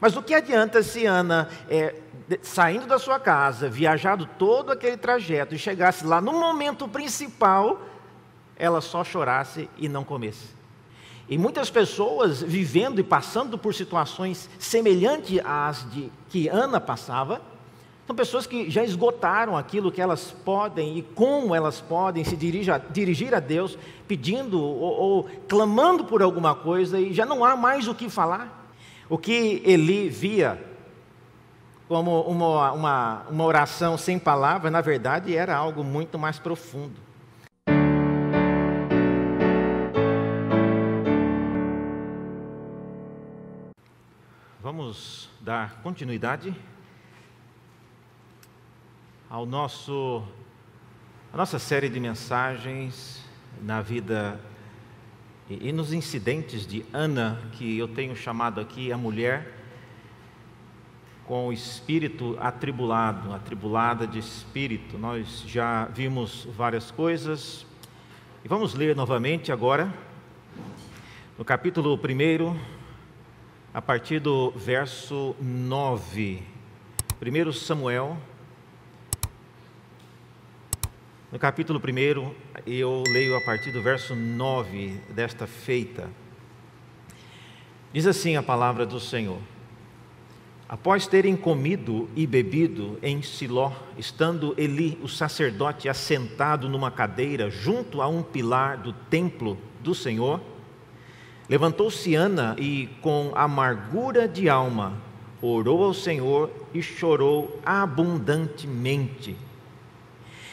Mas do que adianta se Ana, saindo da sua casa, viajado todo aquele trajeto e chegasse lá no momento principal, ela só chorasse e não comesse? E muitas pessoas vivendo e passando por situações semelhantes às de que Ana passava, são pessoas que já esgotaram aquilo que elas podem e como elas podem se dirigir a Deus, pedindo ou clamando por alguma coisa, e já não há mais o que falar. O que Eli via como uma oração sem palavras, na verdade era algo muito mais profundo. Vamos dar continuidade à nossa série de mensagens na vida e nos incidentes de Ana, que eu tenho chamado aqui a mulher com o espírito atribulado, atribulada de espírito. Nós já vimos várias coisas e vamos ler novamente agora no capítulo 1, a partir do verso 9. 1 Samuel, no capítulo 1, eu leio a partir do verso 9 desta feita. Diz assim a palavra do Senhor: após terem comido e bebido em Siló, estando Eli, o sacerdote, assentado numa cadeira junto a um pilar do templo do Senhor, levantou-se Ana e, com amargura de alma, orou ao Senhor e chorou abundantemente.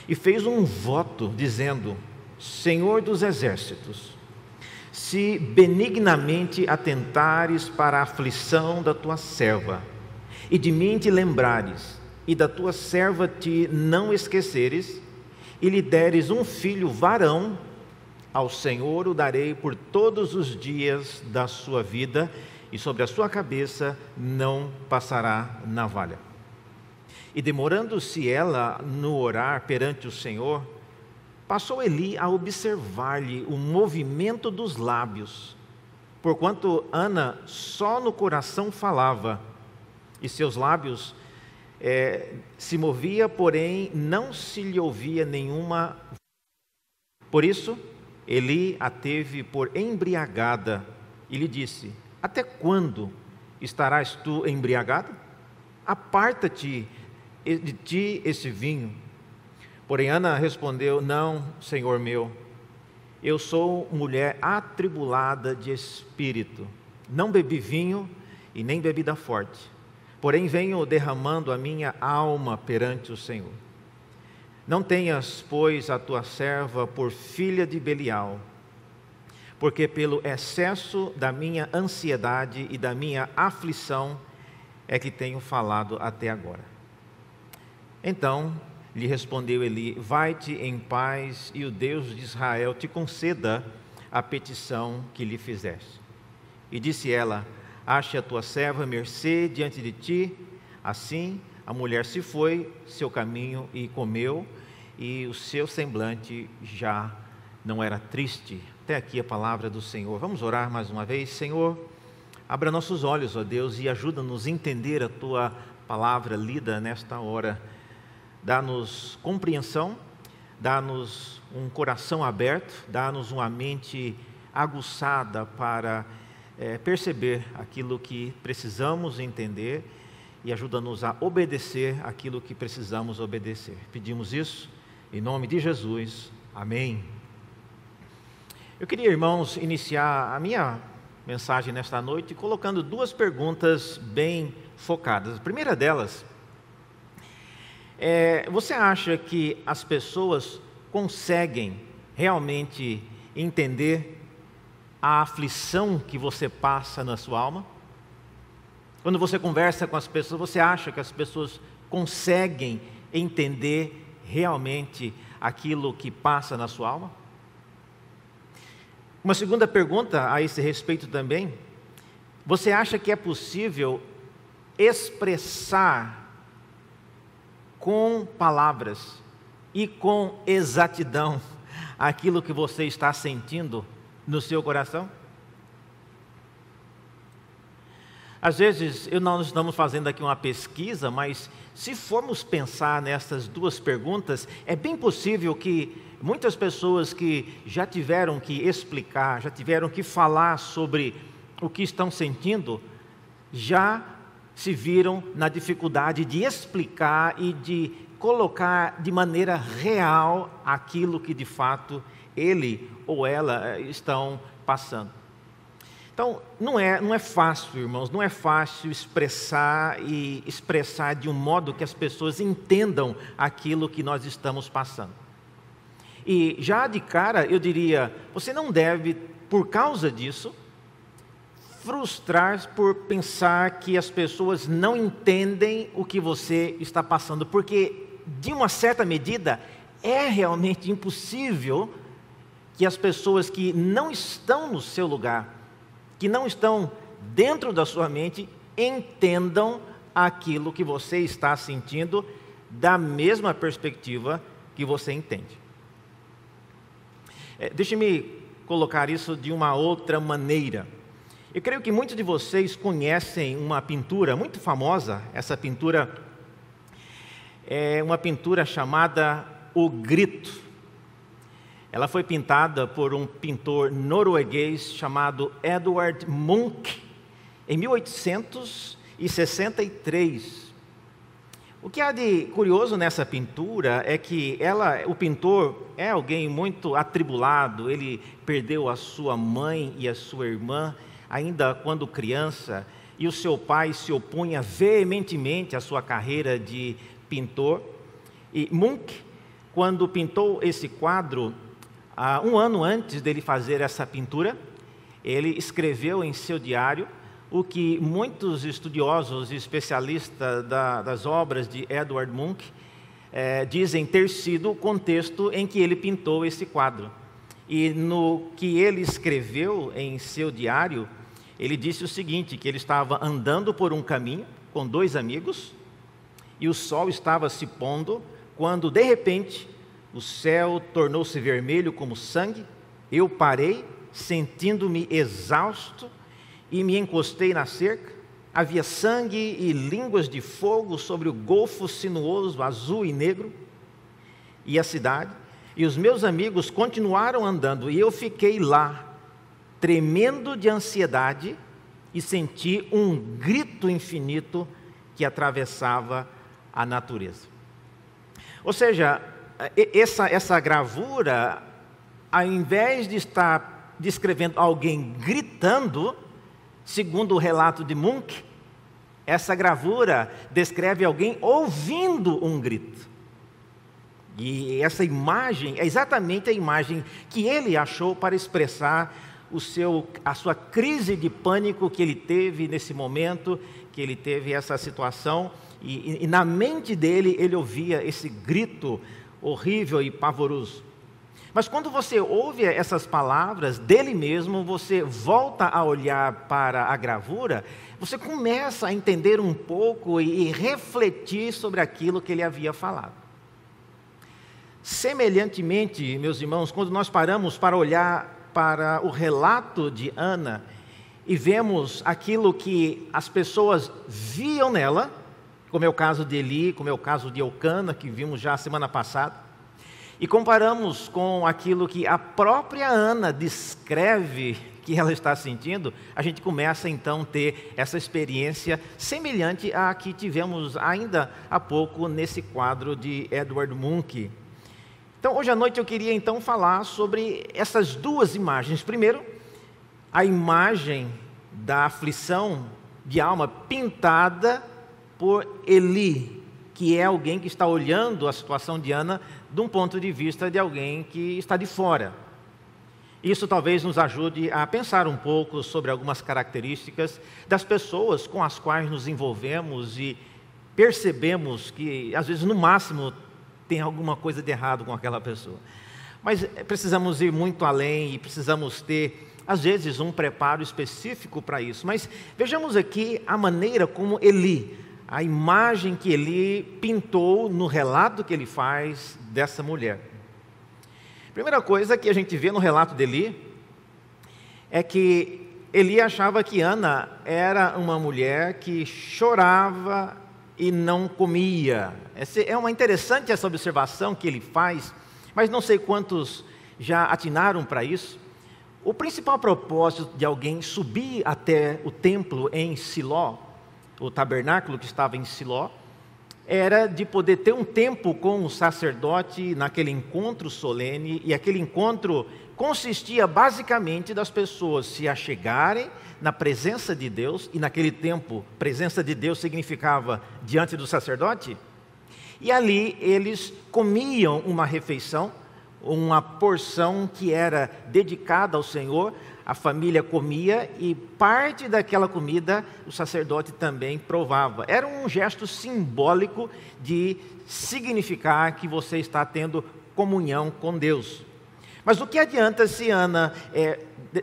E fez um voto, dizendo: Senhor dos exércitos, se benignamente atentares para a aflição da tua serva, e de mim te lembrares, e da tua serva te não esqueceres, e lhe deres um filho varão, ao Senhor o darei por todos os dias da sua vida, e sobre a sua cabeça não passará navalha. E demorando-se ela no orar perante o Senhor, passou Eli a observar-lhe o movimento dos lábios, porquanto Ana só no coração falava, e seus lábios se movia, porém não se lhe ouvia nenhuma. Por isso, Eli a teve por embriagada e lhe disse: até quando estarás tu embriagada? Aparta-te de ti esse vinho. Porém Ana respondeu: não, Senhor meu, eu sou mulher atribulada de espírito, não bebi vinho e nem bebida forte, porém venho derramando a minha alma perante o Senhor. Não tenhas, pois, a tua serva por filha de Belial, porque pelo excesso da minha ansiedade e da minha aflição é que tenho falado até agora. Então lhe respondeu Eli: vai-te em paz, e o Deus de Israel te conceda a petição que lhe fizeste. E disse ela: ache a tua serva mercê diante de ti. Assim a mulher se foi seu caminho e comeu, e o seu semblante já não era triste. Até aqui a palavra do Senhor. Vamos orar mais uma vez. Senhor, abra nossos olhos, ó Deus, e ajuda-nos a entender a tua palavra lida nesta hora. Dá-nos compreensão, dá-nos um coração aberto, dá-nos uma mente aguçada para perceber aquilo que precisamos entender, e ajuda-nos a obedecer aquilo que precisamos obedecer. Pedimos isso em nome de Jesus. Amém. Eu queria, irmãos, iniciar a minha mensagem nesta noite colocando duas perguntas bem focadas. A primeira delas: você acha que as pessoas conseguem realmente entender a aflição que você passa na sua alma? Quando você conversa com as pessoas, você acha que as pessoas conseguem entender realmente aquilo que passa na sua alma? Uma segunda pergunta a esse respeito também: você acha que é possível expressar com palavras e com exatidão aquilo que você está sentindo no seu coração? Às vezes, nós estamos fazendo aqui uma pesquisa, mas se formos pensar nessas duas perguntas, é bem possível que muitas pessoas que já tiveram que explicar, já tiveram que falar sobre o que estão sentindo, já se viram na dificuldade de explicar e de colocar de maneira real aquilo que de fato ele ou ela estão passando. Então, não é fácil, irmãos, não é fácil expressar de um modo que as pessoas entendam aquilo que nós estamos passando. E já de cara, eu diria, você não deve, por causa disso, frustrar por pensar que as pessoas não entendem o que você está passando, porque, de uma certa medida, é realmente impossível que as pessoas que não estão no seu lugar, que não estão dentro da sua mente, entendam aquilo que você está sentindo da mesma perspectiva que você entende. Deixe-me colocar isso de uma outra maneira. Eu creio que muitos de vocês conhecem uma pintura muito famosa. Essa pintura é uma pintura chamada O Grito. Ela foi pintada por um pintor norueguês chamado Edvard Munch, em 1863. O que há de curioso nessa pintura é que o pintor é alguém muito atribulado. Ele perdeu a sua mãe e a sua irmã ainda quando criança, e o seu pai se opunha veementemente à sua carreira de pintor. E Munch, quando pintou esse quadro, um ano antes dele fazer essa pintura, ele escreveu em seu diário o que muitos estudiosos e especialistas das obras de Edvard Munch dizem ter sido o contexto em que ele pintou esse quadro. E no que ele escreveu em seu diário, ele disse o seguinte, que ele estava andando por um caminho com dois amigos, e o sol estava se pondo, quando de repente o céu tornou-se vermelho como sangue. Eu parei, sentindo-me exausto, e me encostei na cerca. Havia sangue e línguas de fogo sobre o golfo sinuoso, azul e negro, e a cidade. E os meus amigos continuaram andando, e eu fiquei lá, tremendo de ansiedade, e senti um grito infinito que atravessava a natureza. Ou seja, essa gravura, ao invés de estar descrevendo alguém gritando, segundo o relato de Munch, essa gravura descreve alguém ouvindo um grito. E essa imagem é exatamente a imagem que ele achou para expressar a sua crise de pânico que ele teve nesse momento, que ele teve essa situação, e na mente dele ele ouvia esse grito horrível e pavoroso. Mas quando você ouve essas palavras dele mesmo, você volta a olhar para a gravura, você começa a entender um pouco e refletir sobre aquilo que ele havia falado. Semelhantemente, meus irmãos, quando nós paramos para olhar para o relato de Ana e vemos aquilo que as pessoas viam nela, como é o caso de Eli, como é o caso de Eucana, que vimos já semana passada, e comparamos com aquilo que a própria Ana descreve que ela está sentindo, a gente começa então a ter essa experiência semelhante à que tivemos ainda há pouco nesse quadro de Edvard Munch. Então, hoje à noite eu queria então falar sobre essas duas imagens. Primeiro, a imagem da aflição de alma pintada por Eli, que é alguém que está olhando a situação de Ana de um ponto de vista de alguém que está de fora. Isso talvez nos ajude a pensar um pouco sobre algumas características das pessoas com as quais nos envolvemos e percebemos que, às vezes, no máximo, tem alguma coisa de errado com aquela pessoa. Mas precisamos ir muito além e precisamos ter, às vezes, um preparo específico para isso. Mas vejamos aqui a maneira como Eli, a imagem que Eli pintou no relato que ele faz dessa mulher. Primeira coisa que a gente vê no relato de Eli é que Eli achava que Ana era uma mulher que chorava e não comia. É uma interessante essa observação que ele faz, mas não sei quantos já atinaram para isso. O principal propósito de alguém subir até o templo em Siló, o tabernáculo que estava em Siló, era de poder ter um tempo com o sacerdote naquele encontro solene, e aquele encontro consistia basicamente das pessoas se achegarem na presença de Deus, e naquele tempo, presença de Deus significava diante do sacerdote, e ali eles comiam uma refeição, uma porção que era dedicada ao Senhor, a família comia e parte daquela comida o sacerdote também provava. Era um gesto simbólico de significar que você está tendo comunhão com Deus. Mas o que adianta se Ana,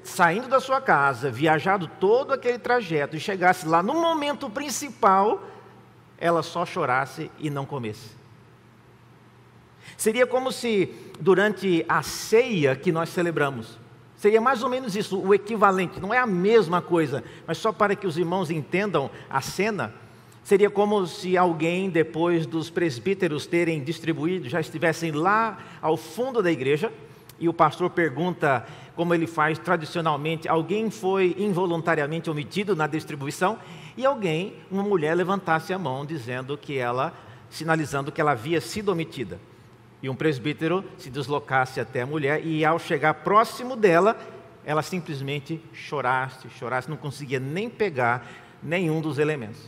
saindo da sua casa, viajado todo aquele trajeto e chegasse lá no momento principal, ela só chorasse e não comesse? Seria como se durante a ceia que nós celebramos, seria mais ou menos isso, o equivalente, não é a mesma coisa, mas só para que os irmãos entendam a cena, seria como se alguém, depois dos presbíteros terem distribuído, já estivessem lá ao fundo da igreja, e o pastor pergunta, como ele faz tradicionalmente, alguém foi involuntariamente omitido na distribuição, e alguém, uma mulher, levantasse a mão, dizendo que ela, sinalizando que ela havia sido omitida. E um presbítero se deslocasse até a mulher e ao chegar próximo dela, ela simplesmente chorasse, não conseguia nem pegar nenhum dos elementos.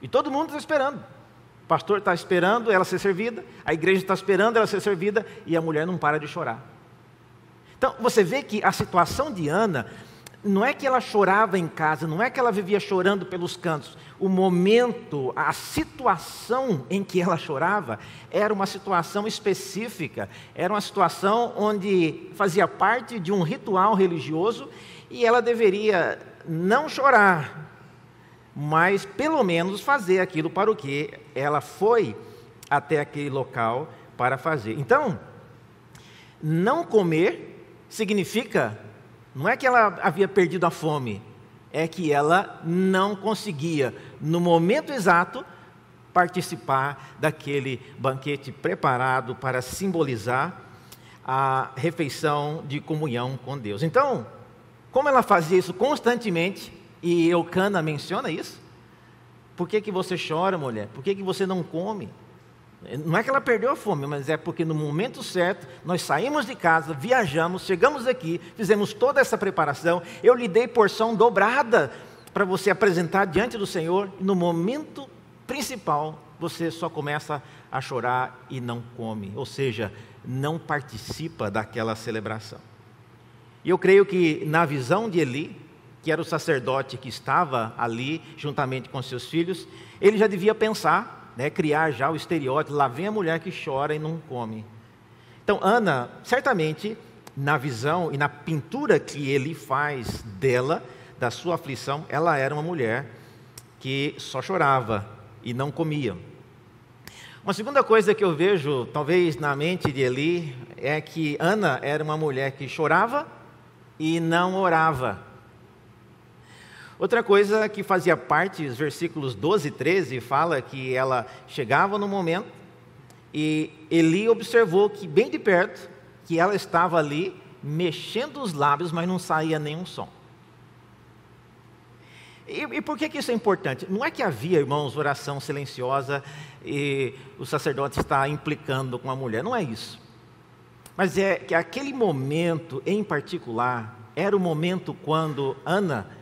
E todo mundo está esperando. O pastor está esperando ela ser servida, a igreja está esperando ela ser servida e a mulher não para de chorar. Então você vê que a situação de Ana não é que ela chorava em casa, não é que ela vivia chorando pelos cantos. O momento, a situação em que ela chorava era uma situação específica, era uma situação onde fazia parte de um ritual religioso e ela deveria não chorar, mas pelo menos fazer aquilo para o que ela foi até aquele local para fazer. Então, não comer significa, não é que ela havia perdido a fome, é que ela não conseguia, no momento exato, participar daquele banquete preparado para simbolizar a refeição de comunhão com Deus. Então, como ela fazia isso constantemente, e Eucana menciona isso, por que você chora, mulher? Por que você não come? Não é que ela perdeu a fome, mas é porque no momento certo, nós saímos de casa, viajamos, chegamos aqui, fizemos toda essa preparação, eu lhe dei porção dobrada para você apresentar diante do Senhor, e no momento principal, você só começa a chorar e não come, ou seja, não participa daquela celebração. E eu creio que na visão de Eli, que era o sacerdote que estava ali, juntamente com seus filhos, ele já devia pensar, criar já o estereótipo, lá vem a mulher que chora e não come. Então Ana, certamente, na visão e na pintura que ele faz dela, da sua aflição, ela era uma mulher que só chorava e não comia. Uma segunda coisa que eu vejo, talvez na mente de Eli, é que Ana era uma mulher que chorava e não orava. Outra coisa que fazia parte, os versículos 12 e 13, fala que ela chegava no momento e Eli observou que bem de perto, que ela estava ali mexendo os lábios, mas não saía nenhum som. E por que isso é importante? Não é que havia, irmãos, oração silenciosa e o sacerdote está implicando com a mulher, não é isso. Mas é que aquele momento em particular, era o momento quando Ana,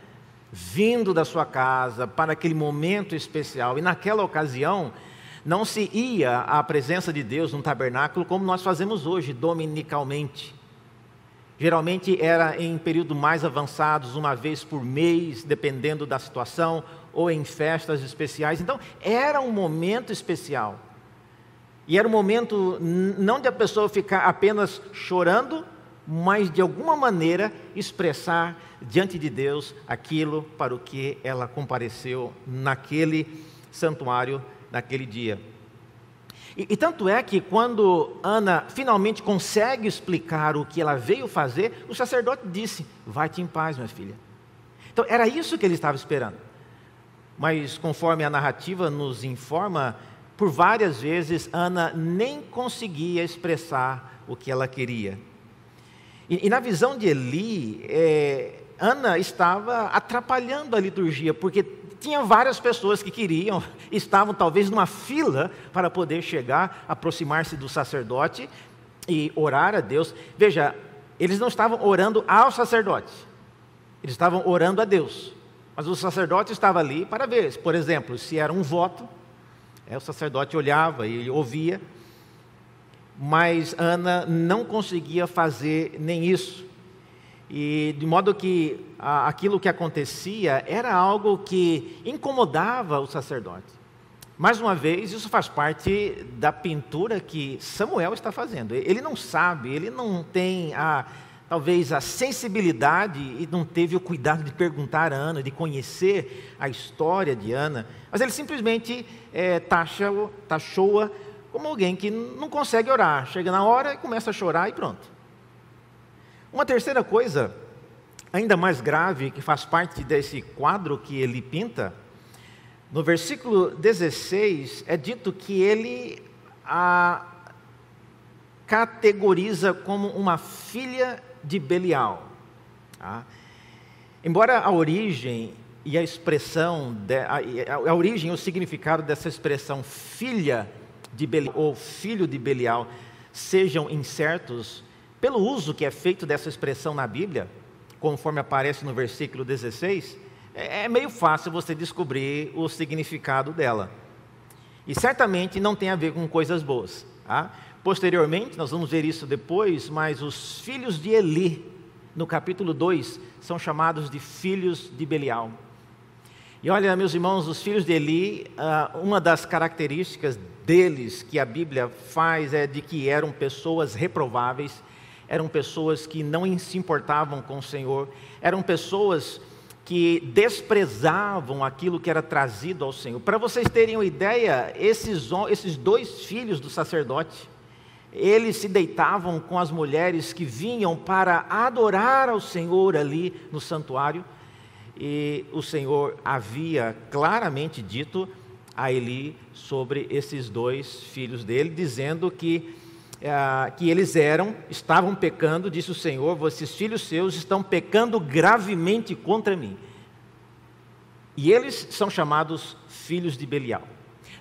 vindo da sua casa para aquele momento especial, e naquela ocasião não se ia à presença de Deus no tabernáculo como nós fazemos hoje, dominicalmente. Geralmente era em períodos mais avançados, uma vez por mês, dependendo da situação, ou em festas especiais. Então era um momento especial, e era um momento não de a pessoa ficar apenas chorando, mas de alguma maneira expressar diante de Deus aquilo para o que ela compareceu naquele santuário, naquele dia. E tanto é que quando Ana finalmente consegue explicar o que ela veio fazer, o sacerdote disse: vai-te em paz, minha filha. Então era isso que ele estava esperando. Mas conforme a narrativa nos informa, por várias vezes Ana nem conseguia expressar o que ela queria. E na visão de Eli, Ana estava atrapalhando a liturgia, porque tinha várias pessoas que queriam, estavam talvez numa fila para poder chegar, aproximar-se do sacerdote e orar a Deus. Veja, eles não estavam orando ao sacerdote, eles estavam orando a Deus. Mas o sacerdote estava ali para ver, por exemplo, se era um voto, o sacerdote olhava e ouvia, mas Ana não conseguia fazer nem isso. E de modo que aquilo que acontecia era algo que incomodava o sacerdote. Mais uma vez, isso faz parte da pintura que Samuel está fazendo. Ele não sabe, ele não tem talvez a sensibilidade e não teve o cuidado de perguntar a Ana, de conhecer a história de Ana, mas ele simplesmente taxou-a como alguém que não consegue orar. Chega na hora e começa a chorar e pronto. Uma terceira coisa, ainda mais grave, que faz parte desse quadro que ele pinta, no versículo 16 é dito que ele a categoriza como uma filha de Belial. Tá? Embora a origem e a expressão, a origem e o significado dessa expressão filha de Belial ou filho de Belial sejam incertos, pelo uso que é feito dessa expressão na Bíblia, conforme aparece no versículo 16, é meio fácil você descobrir o significado dela. E certamente não tem a ver com coisas boas. Tá? Posteriormente, nós vamos ver isso depois, mas os filhos de Eli, no capítulo 2, são chamados de filhos de Belial. E olha, meus irmãos, os filhos de Eli, uma das características deles que a Bíblia faz é de que eram pessoas reprováveis, eram pessoas que não se importavam com o Senhor, eram pessoas que desprezavam aquilo que era trazido ao Senhor. Para vocês terem uma ideia, esses dois filhos do sacerdote, eles se deitavam com as mulheres que vinham para adorar ao Senhor ali no santuário, e o Senhor havia claramente dito a Eli sobre esses dois filhos dele, dizendo que eles estavam pecando, disse o Senhor, esses filhos seus estão pecando gravemente contra mim. E eles são chamados filhos de Belial.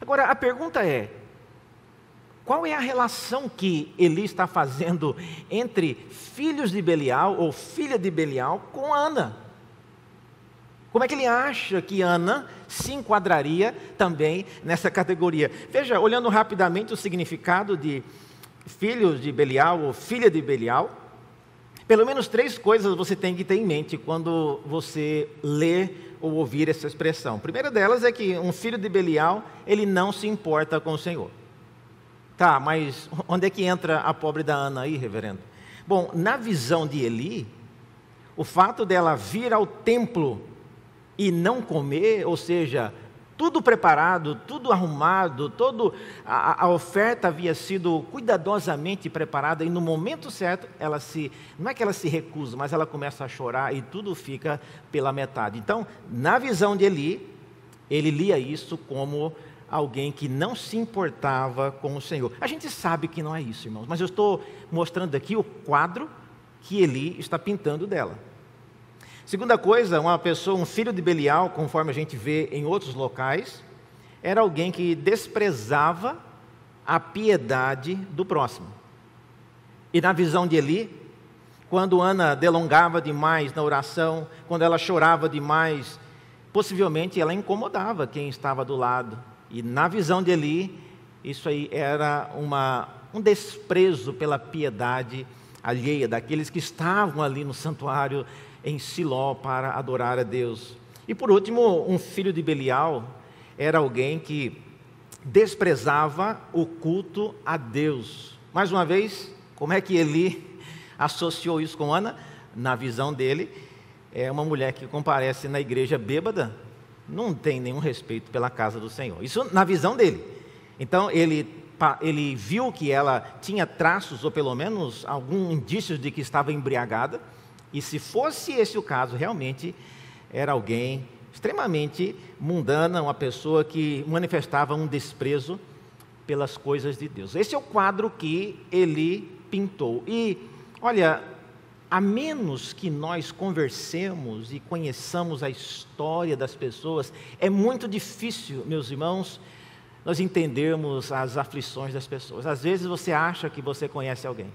Agora, a pergunta é, qual é a relação que Eli está fazendo entre filhos de Belial ou filha de Belial com Ana? Como é que ele acha que Ana se enquadraria também nessa categoria? Veja, olhando rapidamente o significado de filhos de Belial ou filha de Belial, pelo menos 3 coisas você tem que ter em mente quando você lê ou ouvir essa expressão. A primeira delas é que um filho de Belial, ele não se importa com o Senhor. Tá, mas onde é que entra a pobre da Ana aí, reverendo? Bom, na visão de Eli, o fato dela vir ao templo e não comer, ou seja, tudo preparado, tudo arrumado, a oferta havia sido cuidadosamente preparada, e no momento certo, não é que ela se recusa, mas ela começa a chorar e tudo fica pela metade. Então, na visão de Eli, ele lia isso como alguém que não se importava com o Senhor. A gente sabe que não é isso, irmãos, mas eu estou mostrando aqui o quadro que Eli está pintando dela. Segunda coisa, um filho de Belial, conforme a gente vê em outros locais, era alguém que desprezava a piedade do próximo. E na visão de Eli, quando Ana delongava demais na oração, quando ela chorava demais, possivelmente ela incomodava quem estava do lado. E na visão de Eli, isso aí era um desprezo pela piedade alheia, daqueles que estavam ali no santuário em Siló para adorar a Deus. E por último, um filho de Belial era alguém que desprezava o culto a Deus. Mais uma vez, como é que Eli associou isso com Ana? Na visão dele, é uma mulher que comparece na igreja bêbada, não tem nenhum respeito pela casa do Senhor. Isso na visão dele. Então ele viu que ela tinha traços, ou pelo menos algum indício de que estava embriagada, e se fosse esse o caso, realmente era alguém extremamente mundana, uma pessoa que manifestava um desprezo pelas coisas de Deus. Esse é o quadro que ele pintou. E, olha, a menos que nós conversemos e conheçamos a história das pessoas, é muito difícil, meus irmãos, nós entendermos as aflições das pessoas. Às vezes você acha que você conhece alguém,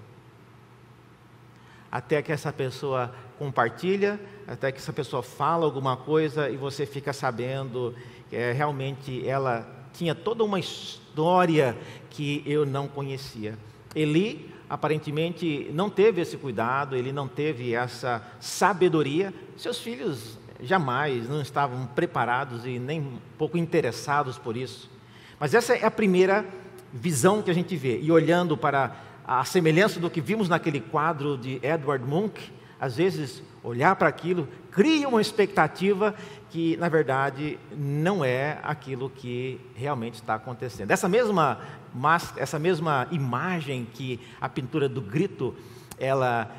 até que essa pessoa compartilha, até que essa pessoa fala alguma coisa e você fica sabendo que realmente ela tinha toda uma história que eu não conhecia. Eli aparentemente não teve esse cuidado, ele não teve essa sabedoria. Seus filhos jamais não estavam preparados e nem um pouco interessados por isso. Mas essa é a primeira visão que a gente vê. E olhando para a semelhança do que vimos naquele quadro de Edvard Munch, às vezes olhar para aquilo cria uma expectativa que na verdade não é aquilo que realmente está acontecendo. Essa mesma imagem que a pintura do grito ela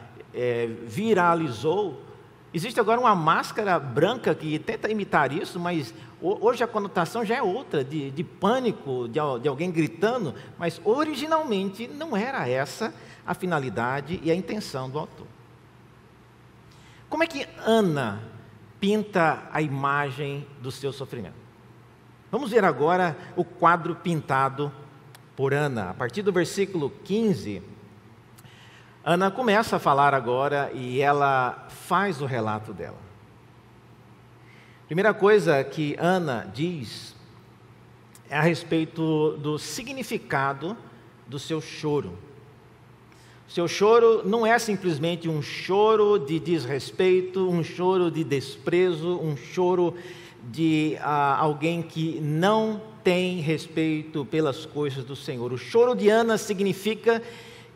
viralizou, existe agora uma máscara branca que tenta imitar isso, mas hoje a conotação já é outra, de pânico, de alguém gritando, mas originalmente não era essa a finalidade e a intenção do autor. Como é que Ana pinta a imagem do seu sofrimento? Vamos ver agora o quadro pintado por Ana. A partir do versículo 15, Ana começa a falar agora e ela faz o relato dela. Primeira coisa que Ana diz é a respeito do significado do seu choro. Seu choro não é simplesmente um choro de desrespeito, um choro de desprezo, um choro de alguém que não tem respeito pelas coisas do Senhor. O choro de Ana significa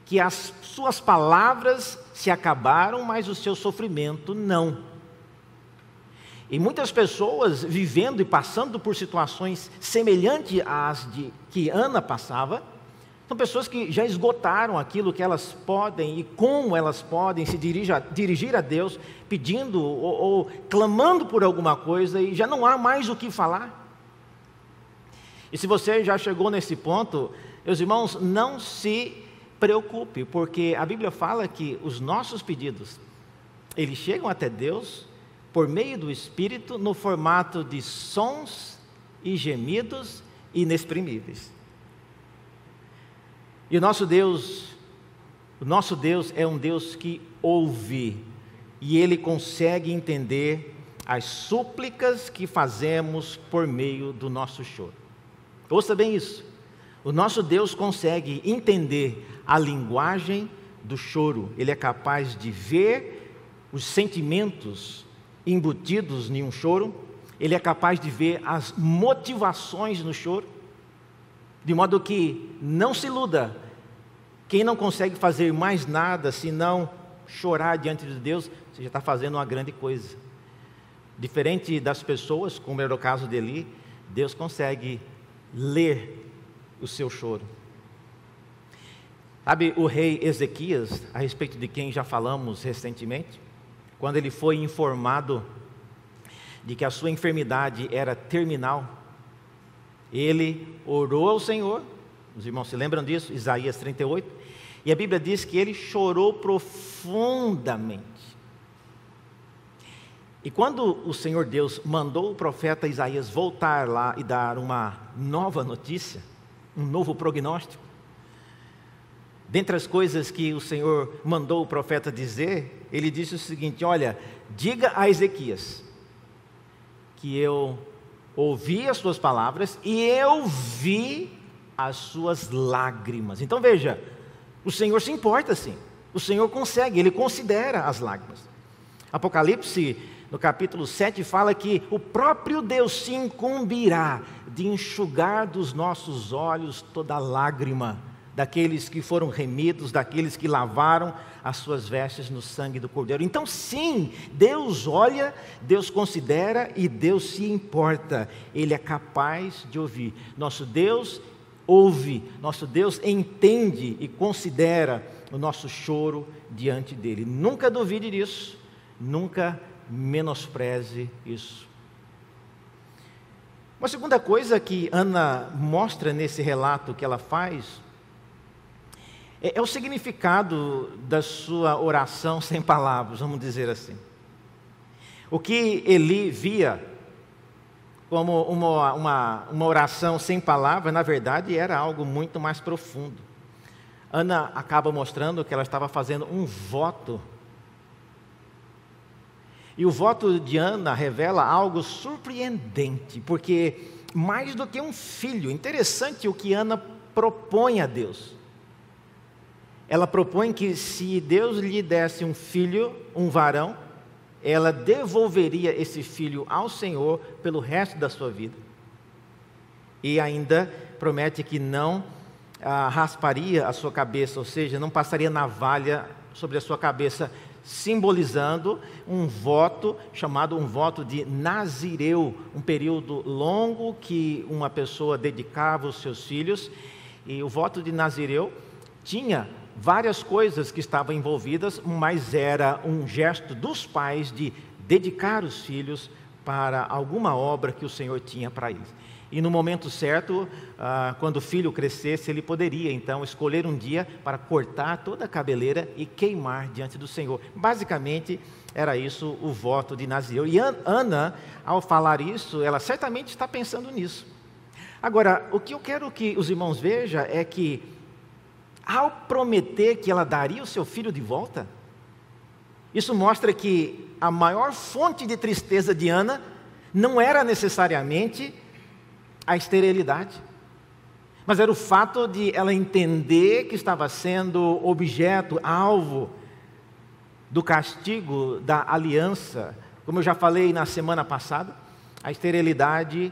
que as suas palavras se acabaram, mas o seu sofrimento não. E muitas pessoas vivendo e passando por situações semelhantes às que Ana passava, são pessoas que já esgotaram aquilo que elas podem e como elas podem se dirigir a Deus, pedindo ou clamando por alguma coisa e já não há mais o que falar. E se você já chegou nesse ponto, meus irmãos, não se preocupe, porque a Bíblia fala que os nossos pedidos, eles chegam até Deus por meio do Espírito no formato de sons e gemidos inexprimíveis. E o nosso Deus é um Deus que ouve, e Ele consegue entender as súplicas que fazemos por meio do nosso choro. Ouça bem isso, o nosso Deus consegue entender a linguagem do choro, Ele é capaz de ver os sentimentos embutidos em um choro, Ele é capaz de ver as motivações no choro, de modo que não se iluda, quem não consegue fazer mais nada senão chorar diante de Deus, você já está fazendo uma grande coisa. Diferente das pessoas, como era o caso de Eli, Deus consegue ler o seu choro. Sabe o rei Ezequias, a respeito de quem já falamos recentemente, quando ele foi informado de que a sua enfermidade era terminal, ele orou ao Senhor, os irmãos se lembram disso, Isaías 38, e a Bíblia diz que ele chorou profundamente. E quando o Senhor Deus mandou o profeta Isaías voltar lá e dar uma nova notícia, um novo prognóstico, dentre as coisas que o Senhor mandou o profeta dizer, ele disse o seguinte: olha, diga a Ezequias que eu ouvi as suas palavras e eu vi as suas lágrimas. Então veja, o Senhor se importa sim, o Senhor consegue, Ele considera as lágrimas. Apocalipse, no capítulo 7, fala que o próprio Deus se incumbirá de enxugar dos nossos olhos toda lágrima, daqueles que foram remidos, daqueles que lavaram as suas vestes no sangue do Cordeiro. Então sim, Deus olha, Deus considera e Deus se importa. Ele é capaz de ouvir. Nosso Deus ouve, nosso Deus entende e considera o nosso choro diante dele. Nunca duvide disso, nunca menospreze isso. Uma segunda coisa que Ana mostra nesse relato que ela faz é o significado da sua oração sem palavras, vamos dizer assim. O que Eli via como uma oração sem palavras, na verdade, era algo muito mais profundo. Ana acaba mostrando que ela estava fazendo um voto. E o voto de Ana revela algo surpreendente, porque mais do que um filho, interessante o que Ana propõe a Deus. Ela propõe que se Deus lhe desse um filho, um varão, ela devolveria esse filho ao Senhor pelo resto da sua vida. E ainda promete que não rasparia a sua cabeça, ou seja, não passaria navalha sobre a sua cabeça, simbolizando um voto chamado um voto de Nazireu, um período longo que uma pessoa dedicava aos seus filhos. E o voto de Nazireu tinha várias coisas que estavam envolvidas, mas era um gesto dos pais de dedicar os filhos para alguma obra que o Senhor tinha para eles. E no momento certo, quando o filho crescesse, ele poderia então escolher um dia para cortar toda a cabeleira e queimar diante do Senhor. Basicamente, era isso o voto de Nazireu. E Ana, ao falar isso, ela certamente está pensando nisso. Agora, o que eu quero que os irmãos vejam é que, ao prometer que ela daria o seu filho de volta, isso mostra que a maior fonte de tristeza de Ana não era necessariamente a esterilidade, mas era o fato de ela entender que estava sendo objeto, alvo do castigo da aliança. Como eu já falei na semana passada, a esterilidade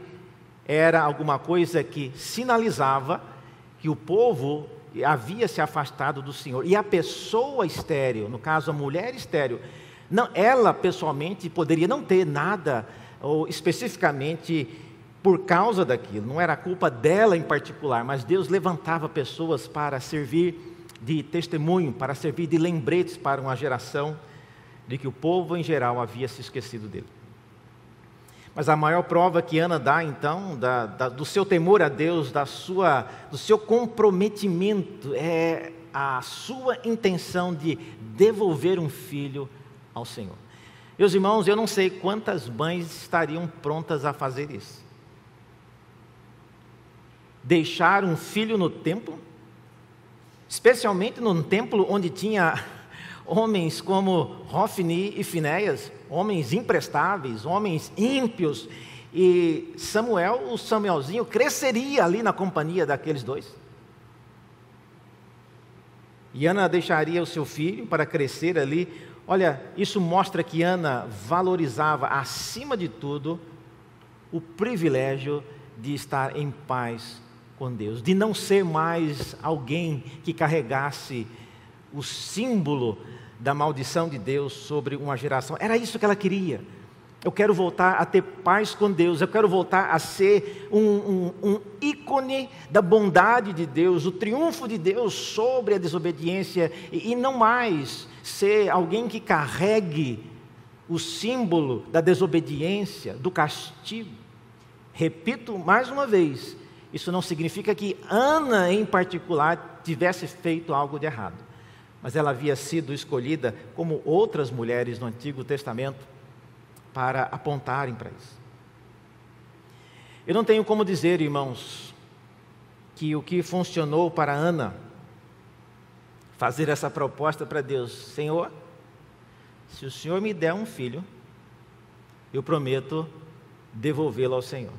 era alguma coisa que sinalizava que o povo havia se afastado do Senhor. E a pessoa estéril, no caso a mulher estéril, não, ela pessoalmente poderia não ter nada, ou especificamente por causa daquilo, não era culpa dela em particular, mas Deus levantava pessoas para servir de testemunho, para servir de lembretes para uma geração de que o povo em geral havia se esquecido dele. Mas a maior prova que Ana dá, então, do seu temor a Deus, do seu comprometimento, é a sua intenção de devolver um filho ao Senhor. Meus irmãos, eu não sei quantas mães estariam prontas a fazer isso. Deixar um filho no templo, especialmente num templo onde tinha homens como Hofni e Finéias, homens imprestáveis, homens ímpios, e o Samuelzinho, cresceria ali na companhia daqueles dois. E Ana deixaria o seu filho para crescer ali. Olha, isso mostra que Ana valorizava, acima de tudo, o privilégio de estar em paz com Deus, de não ser mais alguém que carregasse o símbolo da maldição de Deus sobre uma geração. Era isso que ela queria. Eu quero voltar a ter paz com Deus, eu quero voltar a ser um ícone da bondade de Deus, o triunfo de Deus sobre a desobediência, e não mais ser alguém que carregue o símbolo da desobediência, do castigo. Repito mais uma vez, isso não significa que Ana em particular tivesse feito algo de errado, mas ela havia sido escolhida como outras mulheres no Antigo Testamento para apontarem para isso. Eu não tenho como dizer, irmãos, que o que funcionou para Ana fazer essa proposta para Deus: Senhor, se o Senhor me der um filho, eu prometo devolvê-lo ao Senhor.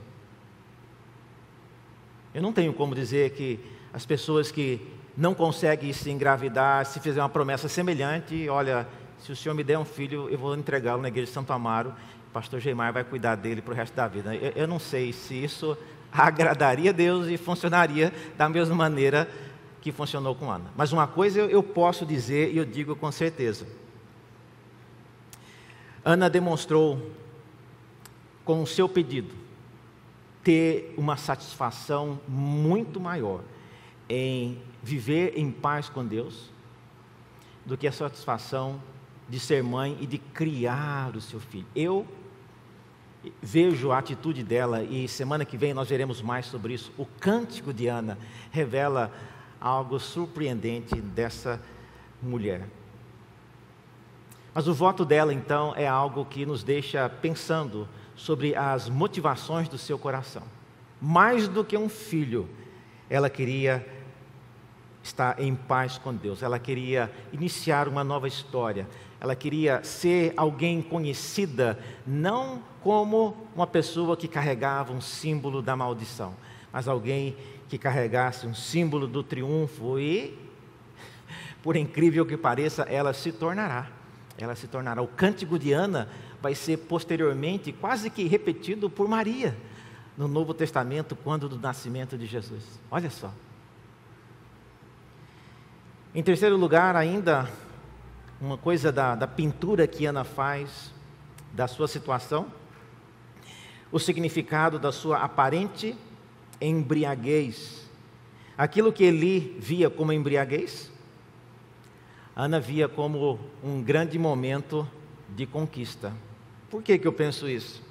Eu não tenho como dizer que as pessoas que não conseguem se engravidar, se fizer uma promessa semelhante, olha, se o Senhor me der um filho, eu vou entregá-lo na igreja de Santo Amaro, o pastor Geimar vai cuidar dele para o resto da vida. Eu não sei se isso agradaria a Deus e funcionaria da mesma maneira que funcionou com Ana. Mas uma coisa eu posso dizer, e eu digo com certeza: Ana demonstrou com o seu pedido ter uma satisfação muito maior em viver em paz com Deus do que a satisfação de ser mãe e de criar o seu filho. Eu vejo a atitude dela, e semana que vem nós veremos mais sobre isso. O cântico de Ana revela algo surpreendente dessa mulher. Mas o voto dela, então, é algo que nos deixa pensando sobre as motivações do seu coração. Mais do que um filho, ela queria estar em paz com Deus, ela queria iniciar uma nova história, ela queria ser alguém conhecida, não como uma pessoa que carregava um símbolo da maldição, mas alguém que carregasse um símbolo do triunfo e, por incrível que pareça, ela se tornará. O cântico de Ana vai ser posteriormente quase que repetido por Maria no Novo Testamento, quando do nascimento de Jesus. Olha só. Em terceiro lugar, ainda, uma coisa da pintura que Ana faz da sua situação, o significado da sua aparente embriaguez. Aquilo que Eli via como embriaguez, Ana via como um grande momento de conquista. Por que eu penso isso?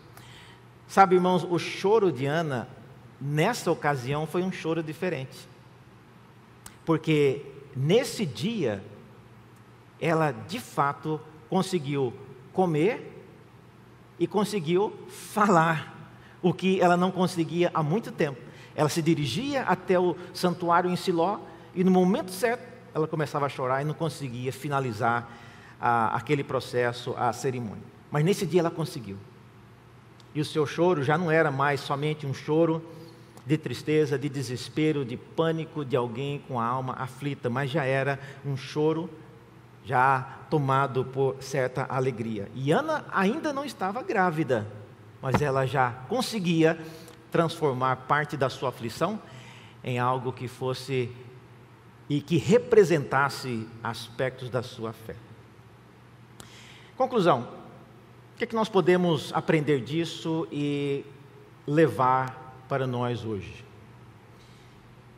Sabe, irmãos, o choro de Ana, nessa ocasião, foi um choro diferente. Porque nesse dia, ela de fato conseguiu comer e conseguiu falar, o que ela não conseguia há muito tempo. Ela se dirigia até o santuário em Siló e no momento certo ela começava a chorar e não conseguia finalizar aquele processo, a cerimônia. Mas nesse dia ela conseguiu. E o seu choro já não era mais somente um choro de tristeza, de desespero, de pânico de alguém com a alma aflita, mas já era um choro já tomado por certa alegria. E Ana ainda não estava grávida, mas ela já conseguia transformar parte da sua aflição em algo que fosse e que representasse aspectos da sua fé. Conclusão: o que nós podemos aprender disso e levar para nós hoje?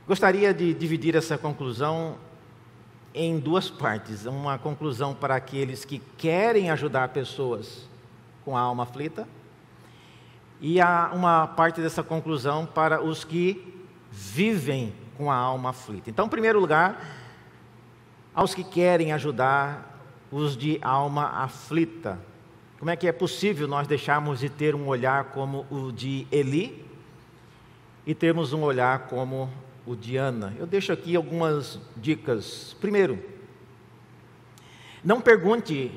Gostaria de dividir essa conclusão em duas partes. Uma conclusão para aqueles que querem ajudar pessoas com a alma aflita, e uma parte dessa conclusão para os que vivem com a alma aflita. Então, em primeiro lugar, aos que querem ajudar os de alma aflita. Como é que é possível nós deixarmos de ter um olhar como o de Eli e termos um olhar como o de Ana? Eu deixo aqui algumas dicas. Primeiro, não pergunte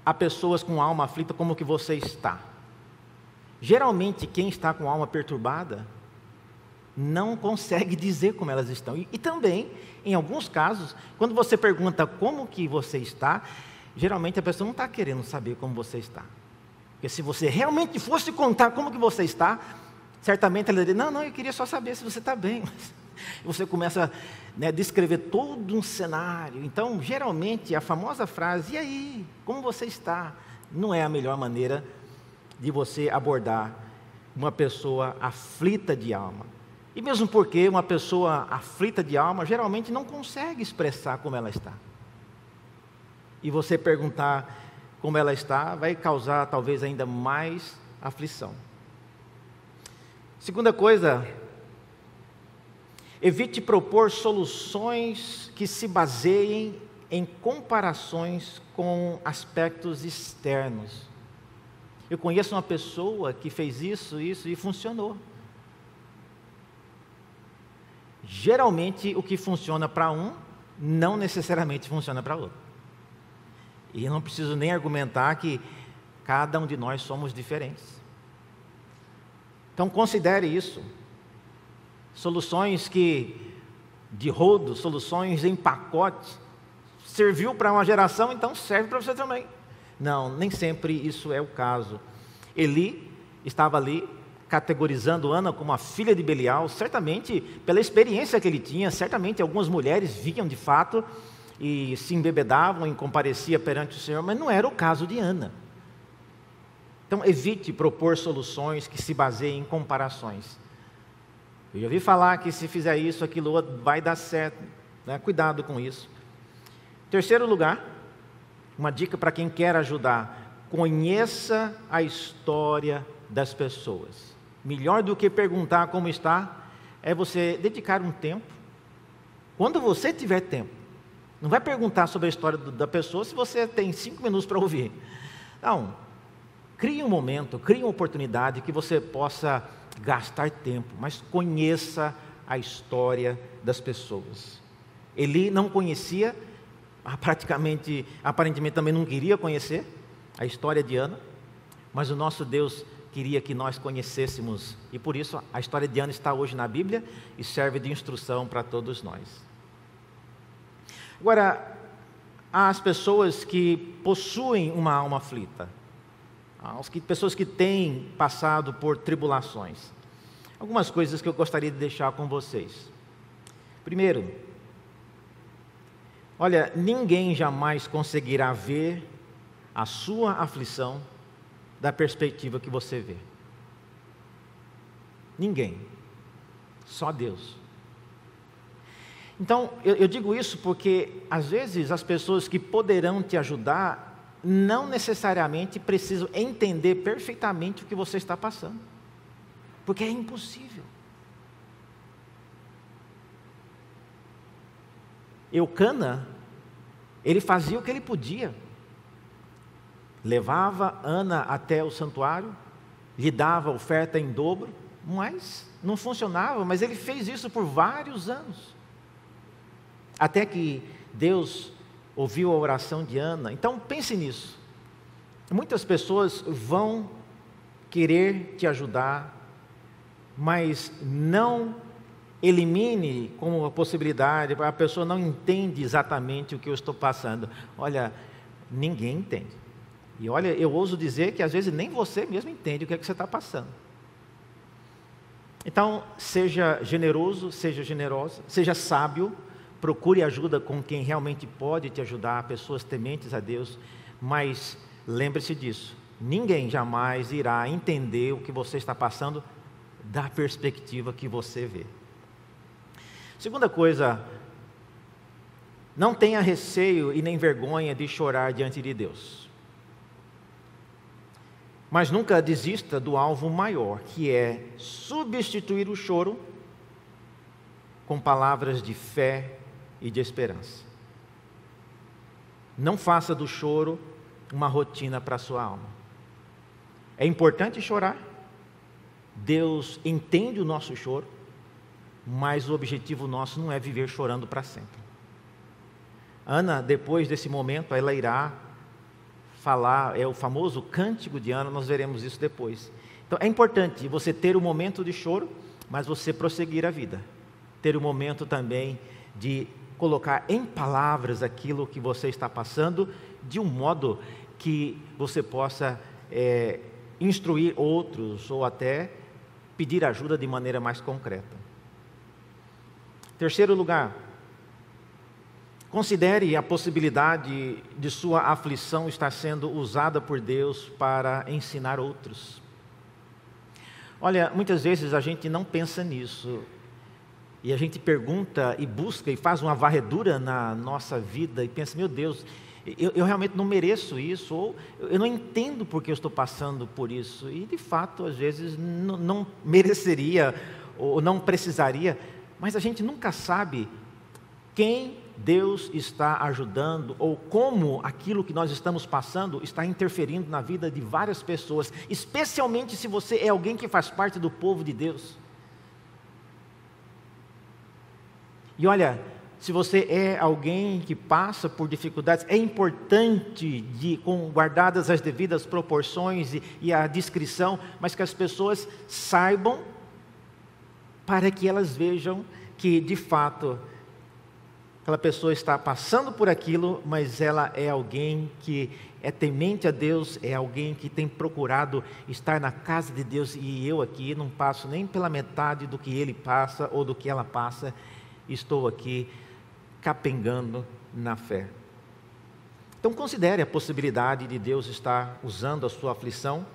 a pessoas com alma aflita como que você está. Geralmente, quem está com a alma perturbada não consegue dizer como elas estão. E também, em alguns casos, quando você pergunta como que você está, geralmente a pessoa não está querendo saber como você está. Porque se você realmente fosse contar como que você está, certamente ela diria: não, eu queria só saber se você está bem. E você começa a descrever todo um cenário. Então, geralmente, a famosa frase: e aí, como você está? Não é a melhor maneira de você abordar uma pessoa aflita de alma. E mesmo porque uma pessoa aflita de alma geralmente não consegue expressar como ela está. E você perguntar como ela está vai causar talvez ainda mais aflição. Segunda coisa, evite propor soluções que se baseiem em comparações com aspectos externos. Eu conheço uma pessoa que fez isso e funcionou. Geralmente o que funciona para um, não necessariamente funciona para outro. E eu não preciso nem argumentar que cada um de nós somos diferentes. Então considere isso. Soluções de rodo, soluções em pacote, serviu para uma geração, então serve para você também. Não, nem sempre isso é o caso. Eli estava ali categorizando Ana como a filha de Belial, certamente pela experiência que ele tinha, certamente algumas mulheres viam de fato e se embebedavam e compareciam perante o Senhor, mas não era o caso de Ana. Então evite propor soluções que se baseiem em comparações. Eu já ouvi falar que se fizer isso, aquilo outro vai dar certo, né? Cuidado com isso. Terceiro lugar, uma dica para quem quer ajudar: conheça a história das pessoas. Melhor do que perguntar como está, é você dedicar um tempo, quando você tiver tempo. Não vai perguntar sobre a história da pessoa se você tem 5 minutos para ouvir. Não, crie um momento, crie uma oportunidade que você possa gastar tempo, mas conheça a história das pessoas. Eli não conhecia, aparentemente também não queria conhecer a história de Ana, mas o nosso Deus queria que nós conhecêssemos, e por isso a história de Ana está hoje na Bíblia e serve de instrução para todos nós. Agora, as pessoas que possuem uma alma aflita, pessoas que têm passado por tribulações, algumas coisas que eu gostaria de deixar com vocês. Primeiro, olha, ninguém jamais conseguirá ver a sua aflição da perspectiva que você vê. Ninguém. Só Deus. Então, eu digo isso porque, às vezes, as pessoas que poderão te ajudar não necessariamente precisam entender perfeitamente o que você está passando. Porque é impossível. Eucana, ele fazia o que ele podia. Levava Ana até o santuário, lhe dava oferta em dobro, mas não funcionava. Mas ele fez isso por vários anos. Até que Deus ouviu a oração de Ana. Então pense nisso. Muitas pessoas vão querer te ajudar, mas não elimine como uma possibilidade, a pessoa não entende exatamente o que eu estou passando. Olha, ninguém entende. E olha, eu ouso dizer que às vezes nem você mesmo entende o que é que você está passando. Então, seja generoso, seja generosa, seja sábio, procure ajuda com quem realmente pode te ajudar, pessoas tementes a Deus, mas lembre-se disso, ninguém jamais irá entender o que você está passando da perspectiva que você vê. Segunda coisa, não tenha receio e nem vergonha de chorar diante de Deus. Mas nunca desista do alvo maior, que é substituir o choro com palavras de fé e de esperança. Não faça do choro uma rotina para a sua alma. É importante chorar. Deus entende o nosso choro, mas o objetivo nosso não é viver chorando para sempre. Ana, depois desse momento, ela irá falar, é o famoso cântico de Ana, nós veremos isso depois. Então é importante você ter um momento de choro, mas você prosseguir a vida. Ter um momento também de colocar em palavras aquilo que você está passando, de um modo que você possa instruir outros, ou até pedir ajuda de maneira mais concreta. Terceiro lugar, considere a possibilidade de sua aflição estar sendo usada por Deus para ensinar outros. Olha, muitas vezes a gente não pensa nisso, e a gente pergunta e busca e faz uma varredura na nossa vida e pensa, meu Deus, eu realmente não mereço isso, ou eu não entendo porque eu estou passando por isso, e de fato às vezes não mereceria ou não precisaria, mas a gente nunca sabe quem Deus está ajudando ou como aquilo que nós estamos passando está interferindo na vida de várias pessoas, especialmente se você é alguém que faz parte do povo de Deus. E olha, se você é alguém que passa por dificuldades, é importante, com guardadas as devidas proporções e a discrição, mas que as pessoas saibam, para que elas vejam que de fato aquela pessoa está passando por aquilo, mas ela é alguém que é temente a Deus, é alguém que tem procurado estar na casa de Deus, e eu aqui não passo nem pela metade do que ele passa ou do que ela passa, estou aqui capengando na fé. Então considere a possibilidade de Deus estar usando a sua aflição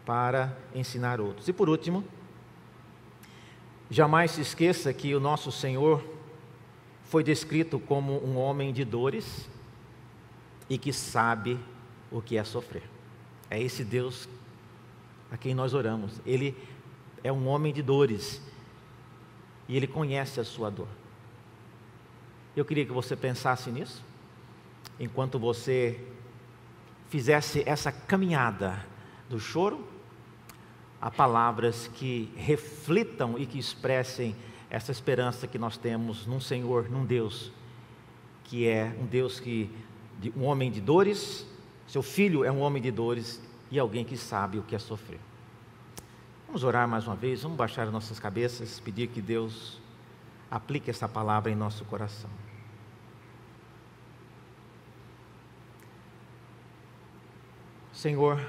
para ensinar outros. E por último, jamais se esqueça que o nosso Senhor foi descrito como um homem de dores, e que sabe o que é sofrer. É esse Deus a quem nós oramos. Ele é um homem de dores e Ele conhece a sua dor. Eu queria que você pensasse nisso, enquanto você fizesse essa caminhada do choro a palavras que reflitam e que expressem essa esperança que nós temos num Senhor, num Deus, que é um Deus um homem de dores, seu filho é um homem de dores e alguém que sabe o que é sofrer. Vamos orar mais uma vez, vamos baixar as nossas cabeças, pedir que Deus aplique essa palavra em nosso coração. Senhor,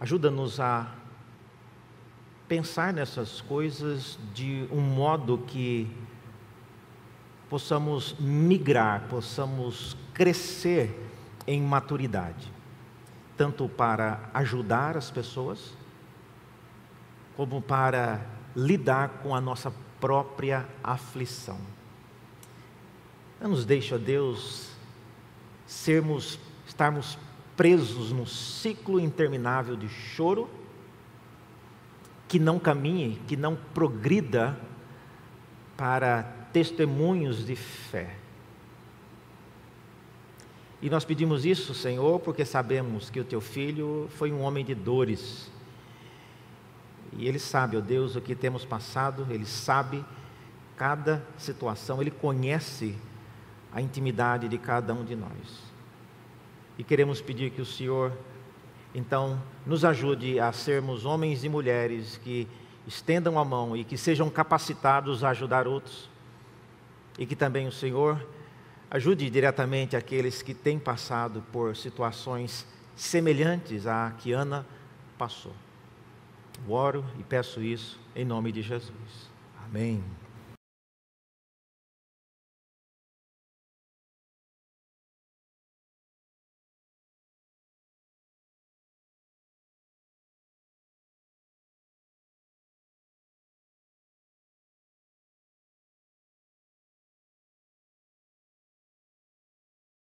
ajuda-nos a pensar nessas coisas de um modo que possamos migrar, possamos crescer em maturidade, tanto para ajudar as pessoas, como para lidar com a nossa própria aflição. Não nos deixe, ó Deus, estarmos presos num ciclo interminável de choro, que não caminhe, que não progrida para testemunhos de fé. E nós pedimos isso, Senhor, porque sabemos que o Teu Filho foi um homem de dores. E Ele sabe, ó Deus, o que temos passado, Ele sabe cada situação, Ele conhece a intimidade de cada um de nós. E queremos pedir que o Senhor, então, nos ajude a sermos homens e mulheres que estendam a mão e que sejam capacitados a ajudar outros. E que também o Senhor ajude diretamente aqueles que têm passado por situações semelhantes à que Ana passou. Eu oro e peço isso em nome de Jesus. Amém.